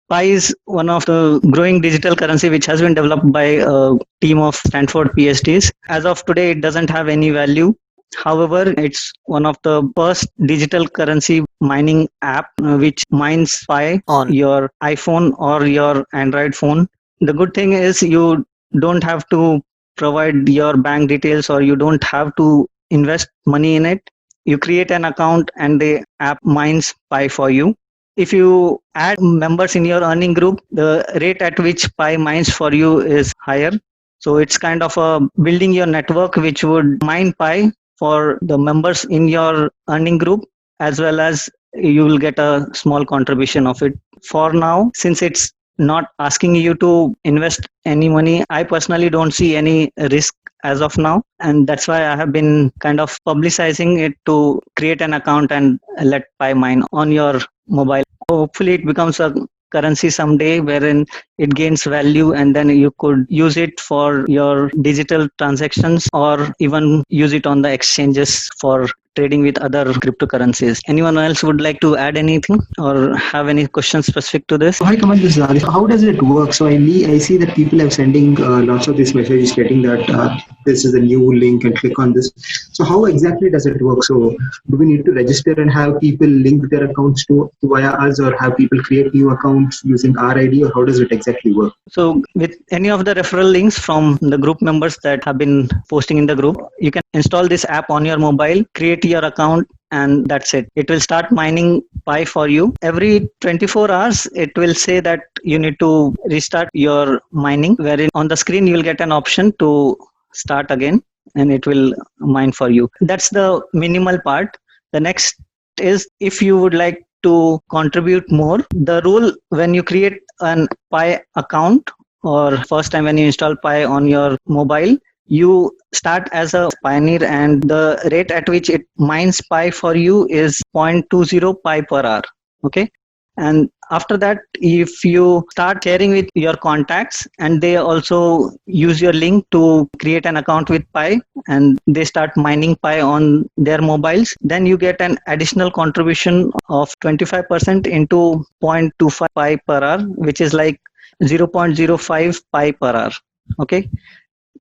Pi is one of the growing digital currency which has been developed by a team of Stanford PhDs. As of today, it doesn't have any value. However, it's one of the first digital currency mining app which mines Pi On your iPhone or your Android phone. The good thing is you don't have to provide your bank details or you don't have to invest money in it. You create an account and the app mines Pi for you. If you add members in your earning group, the rate at which Pi mines for you is higher. So it's kind of building your network which would mine Pi for the members in your earning group, as well as you will get a small contribution of it. For now, since it's not asking you to invest any money, I personally don't see any risk as of now, and that's why I have been kind of publicizing it to create an account and let Pi mine on your mobile. Hopefully it becomes a currency someday wherein it gains value and then you could use it for your digital transactions or even use it on the exchanges for trading with other cryptocurrencies. Anyone else would like to add anything or have any questions specific to this? So hi Kamal, this is Adif. How does it work? So I see that people are sending lots of these messages stating that this is a new link and click on this. So how exactly does it work? So do we need to register and have people link their accounts to via us, or have people create new accounts using our ID, or how does it exactly work? So with any of the referral links from the group members that have been posting in the group, you can install this app on your mobile, create your account, and that's it. It will start mining Pi for you. Every 24 hours, it will say that you need to restart your mining, wherein on the screen you will get an option to start again and it will mine for you. That's the minimal part. The next is if you would like to contribute more, the rule when you create an Pi account or first time when you install Pi on your mobile, you start as a pioneer and the rate at which it mines Pi for you is 0.20 Pi per hour. Okay. And after that, if you start sharing with your contacts and they also use your link to create an account with Pi and they start mining Pi on their mobiles, then you get an additional contribution of 25% into 0.25 Pi per hour, which is like 0.05 Pi per hour. Okay.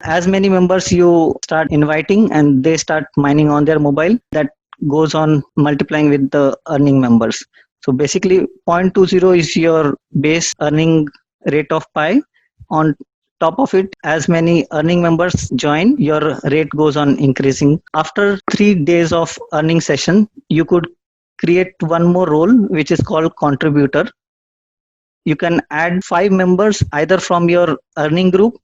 As many members you start inviting and they start mining on their mobile, that goes on multiplying with the earning members. So basically 0.20 is your base earning rate of Pi. On top of it, as many earning members join, your rate goes on increasing. After 3 days of earning session, you could create one more role which is called contributor. You can add 5 members either from your earning group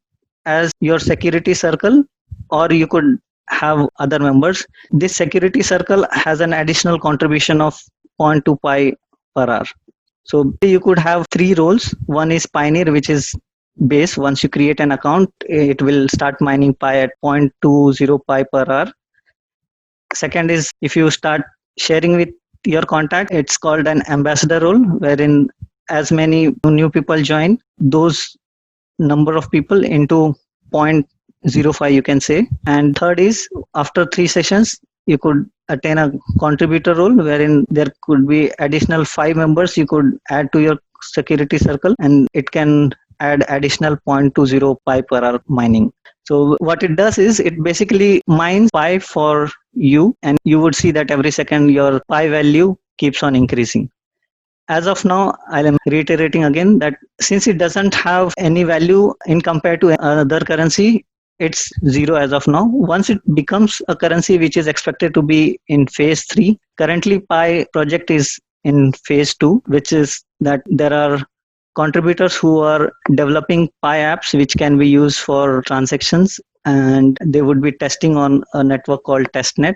as your security circle, or you could have other members. This security circle has an additional contribution of 0.2 Pi per hour. So you could have 3 roles. One is pioneer, which is base. Once you create an account, it will start mining Pi at 0.20 Pi per hour. Second is if you start sharing with your contact, it's called an ambassador role, wherein as many new people join, those number of people into 0.05 you can say. And third is after 3 sessions you could attain a contributor role, wherein there could be additional 5 members you could add to your security circle and it can add additional 0.20 Pi per hour mining. So what it does is it basically mines Pi for you and you would see that every second your Pi value keeps on increasing. As of now, I am reiterating again that since it doesn't have any value in compared to another currency, it's zero as of now. Once it becomes a currency which is expected to be in phase 3, currently Pi project is in phase 2, which is that there are contributors who are developing Pi apps which can be used for transactions and they would be testing on a network called testnet.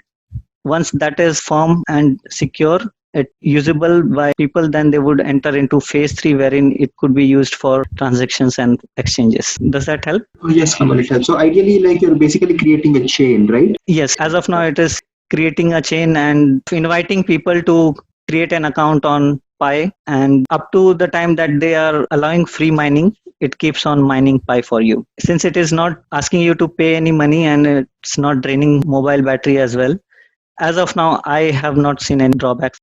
Once that is firm and secure, it usable by people, then they would enter into phase 3 wherein it could be used for transactions and exchanges. Does that help? Oh, yes, Kamal, it helps. So ideally, like you're basically creating a chain, right? Yes, as of now it is creating a chain and inviting people to create an account on Pi, and up to the time that they are allowing free mining, it keeps on mining Pi for you. Since it is not asking you to pay any money and it's not draining mobile battery as well, as of now I have not seen any drawbacks.